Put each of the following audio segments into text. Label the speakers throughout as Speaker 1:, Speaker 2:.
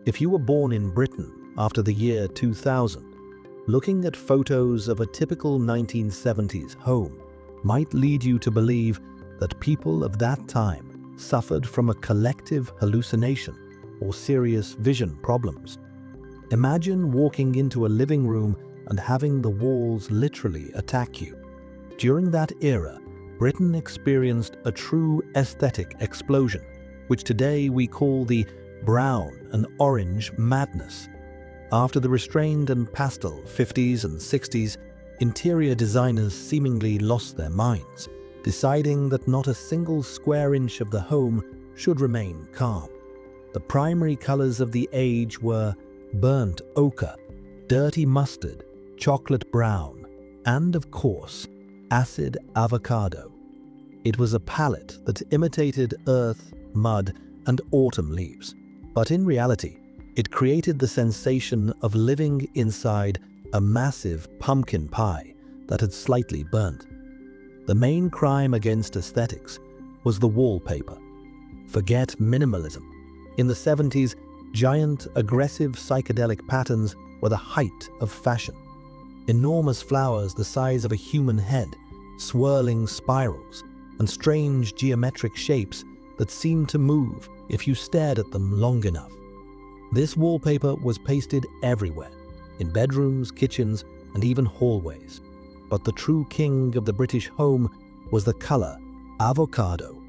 Speaker 1: If you were born in Britain after the year 2000, looking at photos of a typical 1970s home might lead you to believe that people of that time suffered from a collective hallucination or serious vision problems. Imagine walking into a living room and having the walls literally attack you. During that era, Britain experienced a true aesthetic explosion, which today we call the brown and orange madness. After the restrained and pastel 50s and 60s, interior designers seemingly lost their minds, deciding that not a single square inch of the home should remain calm. The primary colors of the age were burnt ochre, dirty mustard, chocolate brown, and of course, acid avocado. It was a palette that imitated earth, mud, and autumn leaves. But in reality, it created the sensation of living inside a massive pumpkin pie that had slightly burnt. The main crime against aesthetics was the wallpaper. Forget minimalism. In the 70s, giant, aggressive psychedelic patterns were the height of fashion. Enormous flowers the size of a human head, swirling spirals, and strange geometric shapes that seemed to move if you stared at them long enough. This wallpaper was pasted everywhere, in bedrooms, kitchens, and even hallways. But the true king of the British home was the color avocado.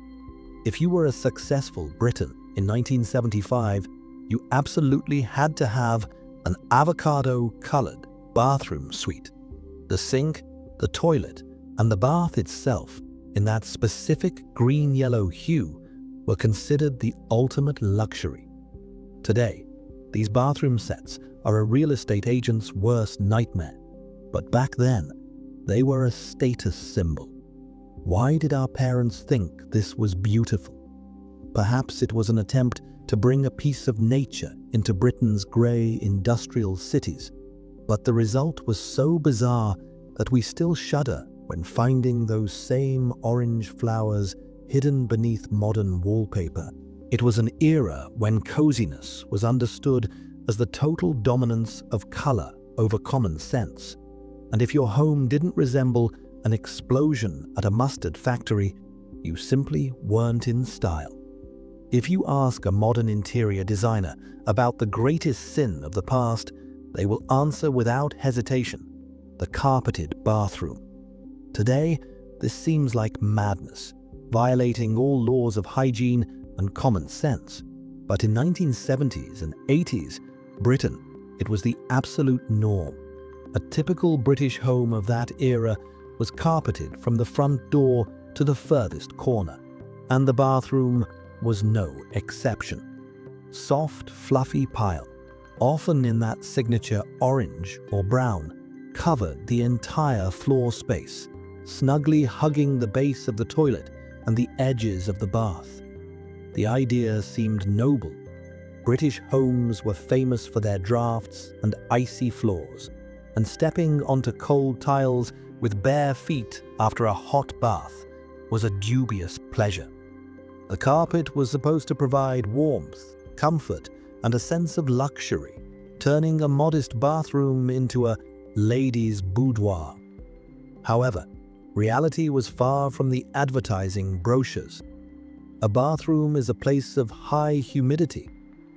Speaker 1: If you were a successful Briton in 1975, you absolutely had to have an avocado-colored bathroom suite. The sink, the toilet, and the bath itself, in that specific green-yellow hue, were considered the ultimate luxury. Today, these bathroom sets are a real estate agent's worst nightmare. But back then, they were a status symbol. Why did our parents think this was beautiful? Perhaps it was an attempt to bring a piece of nature into Britain's grey industrial cities. But the result was so bizarre that we still shudder when finding those same orange flowers hidden beneath modern wallpaper. It was an era when coziness was understood as the total dominance of color over common sense. And if your home didn't resemble an explosion at a mustard factory, you simply weren't in style. If you ask a modern interior designer about the greatest sin of the past, they will answer without hesitation: the carpeted bathroom. Today, this seems like madness, violating all laws of hygiene and common sense. But in 1970s and 80s, Britain, it was the absolute norm. A typical British home of that era was carpeted from the front door to the furthest corner, and the bathroom was no exception. Soft, fluffy pile, often in that signature orange or brown, covered the entire floor space, snugly hugging the base of the toilet and the edges of the bath. The idea seemed noble. British homes were famous for their drafts and icy floors, and stepping onto cold tiles with bare feet after a hot bath was a dubious pleasure. The carpet was supposed to provide warmth, comfort, and a sense of luxury, turning a modest bathroom into a lady's boudoir. However, reality was far from the advertising brochures. A bathroom is a place of high humidity,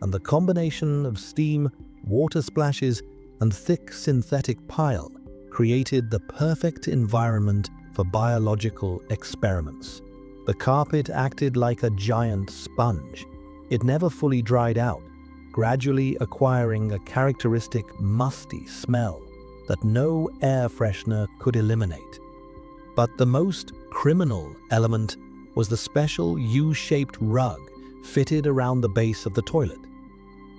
Speaker 1: and the combination of steam, water splashes, and thick synthetic pile created the perfect environment for biological experiments. The carpet acted like a giant sponge. It never fully dried out, gradually acquiring a characteristic musty smell that no air freshener could eliminate. But the most criminal element was the special U-shaped rug fitted around the base of the toilet.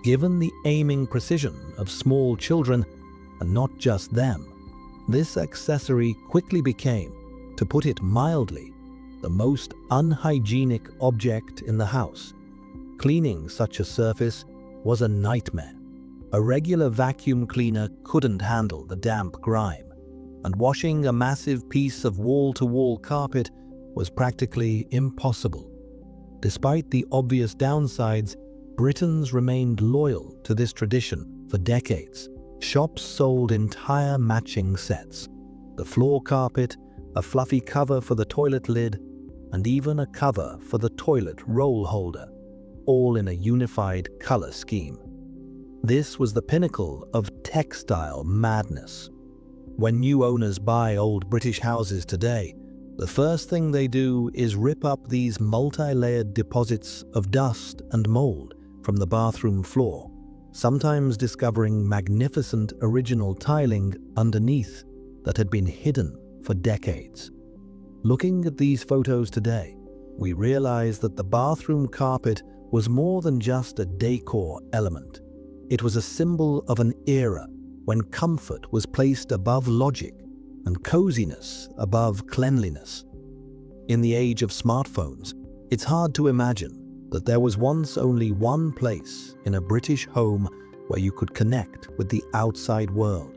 Speaker 1: Given the aiming precision of small children, and not just them, this accessory quickly became, to put it mildly, the most unhygienic object in the house. Cleaning such a surface was a nightmare. A regular vacuum cleaner couldn't handle the damp grime, and washing a massive piece of wall-to-wall carpet was practically impossible. Despite the obvious downsides, Britons remained loyal to this tradition for decades. Shops sold entire matching sets, the floor carpet, a fluffy cover for the toilet lid, and even a cover for the toilet roll holder, all in a unified color scheme. This was the pinnacle of textile madness. When new owners buy old British houses today, the first thing they do is rip up these multi-layered deposits of dust and mold from the bathroom floor, sometimes discovering magnificent original tiling underneath that had been hidden for decades. Looking at these photos today, we realize that the bathroom carpet was more than just a decor element. It was a symbol of an era when comfort was placed above logic and coziness above cleanliness. In the age of smartphones, it's hard to imagine that there was once only one place in a British home where you could connect with the outside world.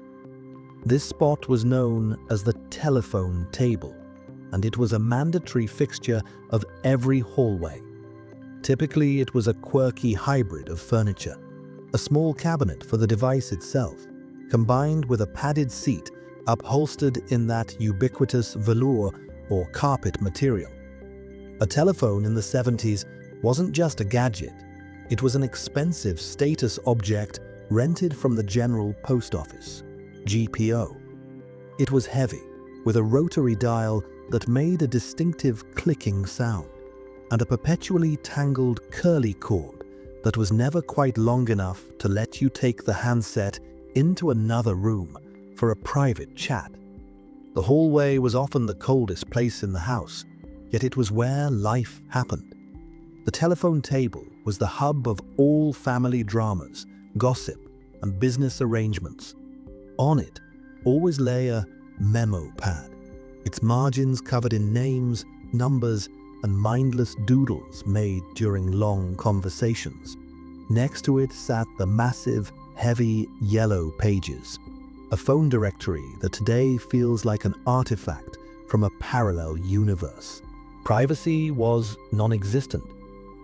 Speaker 1: This spot was known as the telephone table, and it was a mandatory fixture of every hallway. Typically, it was a quirky hybrid of furniture, a small cabinet for the device itself, combined with a padded seat upholstered in that ubiquitous velour or carpet material. A telephone in the 70s wasn't just a gadget, it was an expensive status object rented from the General Post Office, GPO. It was heavy, with a rotary dial that made a distinctive clicking sound, and a perpetually tangled curly cord that was never quite long enough to let you take the handset into another room for a private chat. The hallway was often the coldest place in the house, yet it was where life happened. The telephone table was the hub of all family dramas, gossip, and business arrangements. On it always lay a memo pad, its margins covered in names, numbers, and mindless doodles made during long conversations. Next to it sat the massive, heavy yellow pages, a phone directory that today feels like an artifact from a parallel universe. Privacy was non-existent.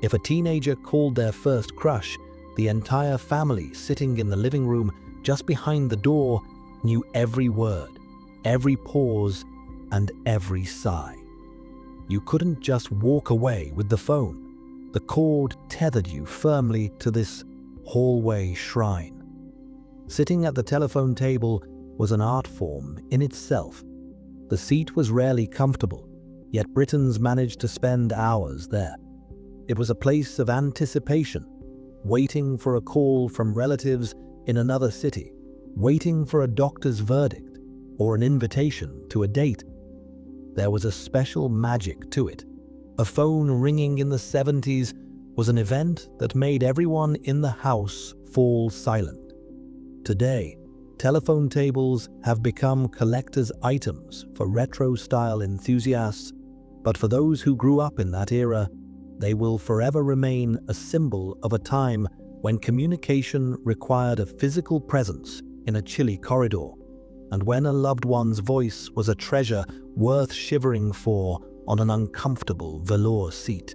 Speaker 1: If a teenager called their first crush, the entire family sitting in the living room just behind the door knew every word, every pause, and every sigh. You couldn't just walk away with the phone. The cord tethered you firmly to this hallway shrine. Sitting at the telephone table was an art form in itself. The seat was rarely comfortable, yet Britons managed to spend hours there. It was a place of anticipation, waiting for a call from relatives in another city, waiting for a doctor's verdict, or an invitation to a date. There was a special magic to it. A phone ringing in the 70s was an event that made everyone in the house fall silent. Today, telephone tables have become collector's items for retro-style enthusiasts, but for those who grew up in that era, they will forever remain a symbol of a time when communication required a physical presence in a chilly corridor, and when a loved one's voice was a treasure worth shivering for on an uncomfortable velour seat.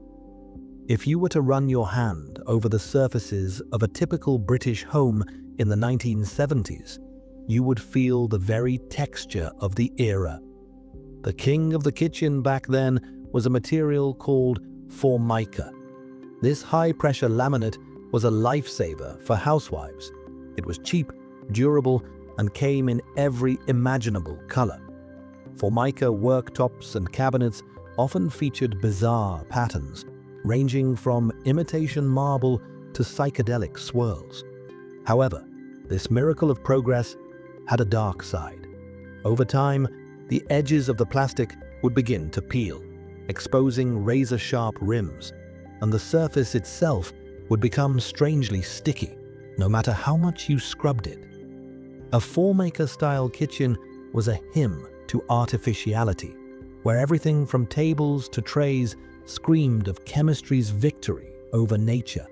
Speaker 1: If you were to run your hand over the surfaces of a typical British home in the 1970s, you would feel the very texture of the era. The king of the kitchen back then was a material called Formica. This high-pressure laminate was a lifesaver for housewives. It was cheap, durable, and came in every imaginable color. Formica worktops and cabinets often featured bizarre patterns, ranging from imitation marble to psychedelic swirls. However, this miracle of progress had a dark side. Over time, the edges of the plastic would begin to peel, exposing razor-sharp rims, and the surface itself would become strangely sticky, no matter how much you scrubbed it. A Formica-style kitchen was a hymn to artificiality, where everything from tables to trays screamed of chemistry's victory over nature.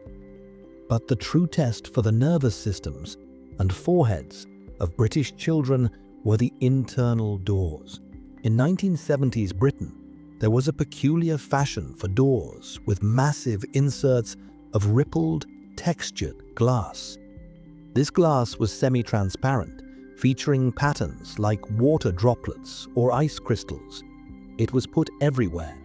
Speaker 1: But the true test for the nervous systems and foreheads of British children were the internal doors. In 1970s Britain, there was a peculiar fashion for doors with massive inserts of rippled, textured glass. This glass was semi-transparent, featuring patterns like water droplets or ice crystals. It was put everywhere,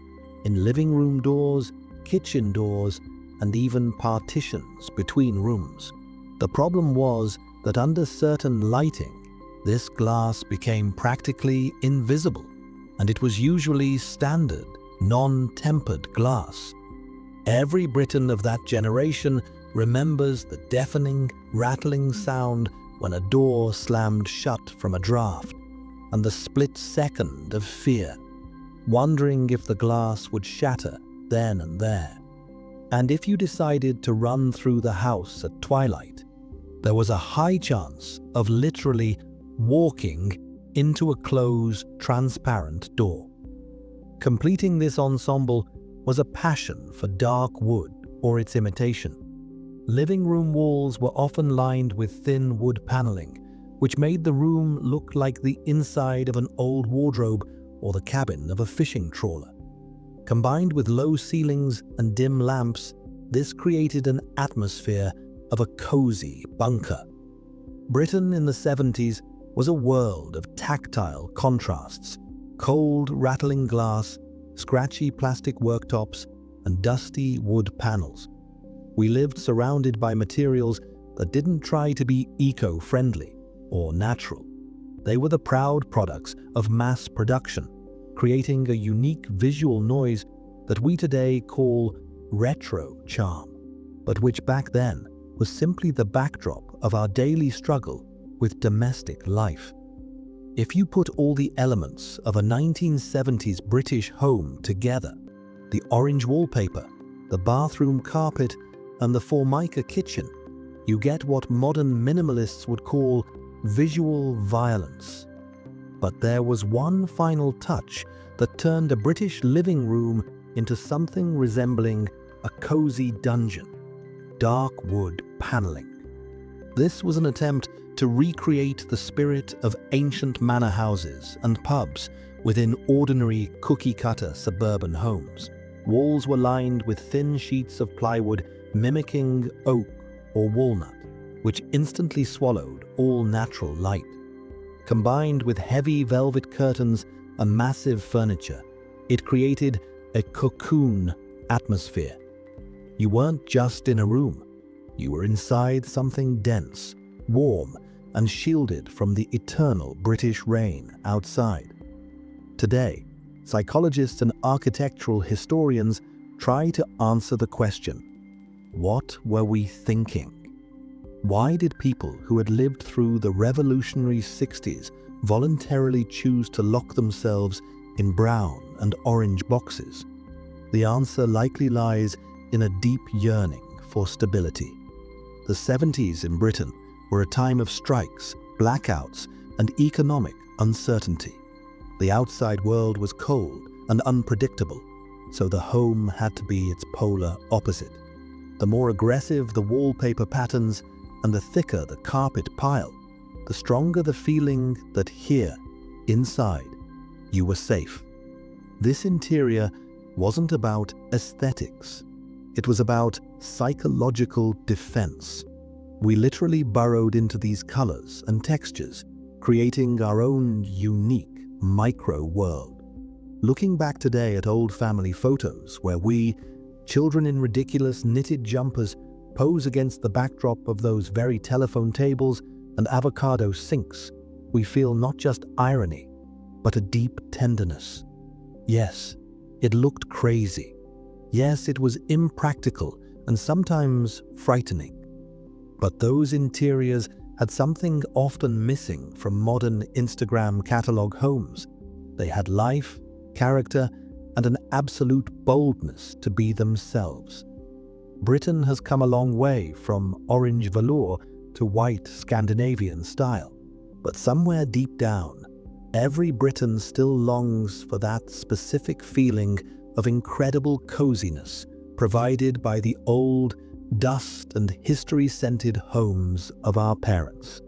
Speaker 1: in living room doors, kitchen doors, and even partitions between rooms. The problem was that under certain lighting, this glass became practically invisible, and it was usually standard, non-tempered glass. Every Briton of that generation remembers the deafening, rattling sound when a door slammed shut from a draft, and the split second of fear, wondering if the glass would shatter then and there. And if you decided to run through the house at twilight, there was a high chance of literally walking into a closed, transparent door. Completing this ensemble was a passion for dark wood or its imitation. Living room walls were often lined with thin wood paneling, which made the room look like the inside of an old wardrobe or the cabin of a fishing trawler. Combined with low ceilings and dim lamps, this created an atmosphere of a cozy bunker. Britain in the 70s was a world of tactile contrasts: cold, rattling glass, scratchy plastic worktops, and dusty wood panels. We lived surrounded by materials that didn't try to be eco-friendly or natural. They were the proud products of mass production, creating a unique visual noise that we today call retro charm, but which back then was simply the backdrop of our daily struggle with domestic life. If you put all the elements of a 1970s British home together, the orange wallpaper, the bathroom carpet, and the Formica kitchen, you get what modern minimalists would call visual violence. But there was one final touch that turned a British living room into something resembling a cozy dungeon: dark wood paneling. This was an attempt to recreate the spirit of ancient manor houses and pubs within ordinary cookie-cutter suburban homes. Walls were lined with thin sheets of plywood mimicking oak or walnut, which instantly swallowed all natural light. Combined with heavy velvet curtains and massive furniture, it created a cocoon atmosphere. You weren't just in a room, you were inside something dense, warm, and shielded from the eternal British rain outside. Today, psychologists and architectural historians try to answer the question: what were we thinking? Why did people who had lived through the revolutionary 60s voluntarily choose to lock themselves in brown and orange boxes? The answer likely lies in a deep yearning for stability. The 70s in Britain were a time of strikes, blackouts, and economic uncertainty. The outside world was cold and unpredictable, so the home had to be its polar opposite. The more aggressive the wallpaper patterns and the thicker the carpet pile, the stronger the feeling that here, inside, you were safe. This interior wasn't about aesthetics. It was about psychological defense. We literally burrowed into these colors and textures, creating our own unique micro-world. Looking back today at old family photos where we, children in ridiculous knitted jumpers, pose against the backdrop of those very telephone tables and avocado sinks, we feel not just irony, but a deep tenderness. Yes, it looked crazy. Yes, it was impractical and sometimes frightening. But those interiors had something often missing from modern Instagram catalog homes. They had life, character, and an absolute boldness to be themselves. Britain has come a long way from orange velour to white Scandinavian style, but somewhere deep down, every Briton still longs for that specific feeling of incredible coziness provided by the old, dust and history-scented homes of our parents.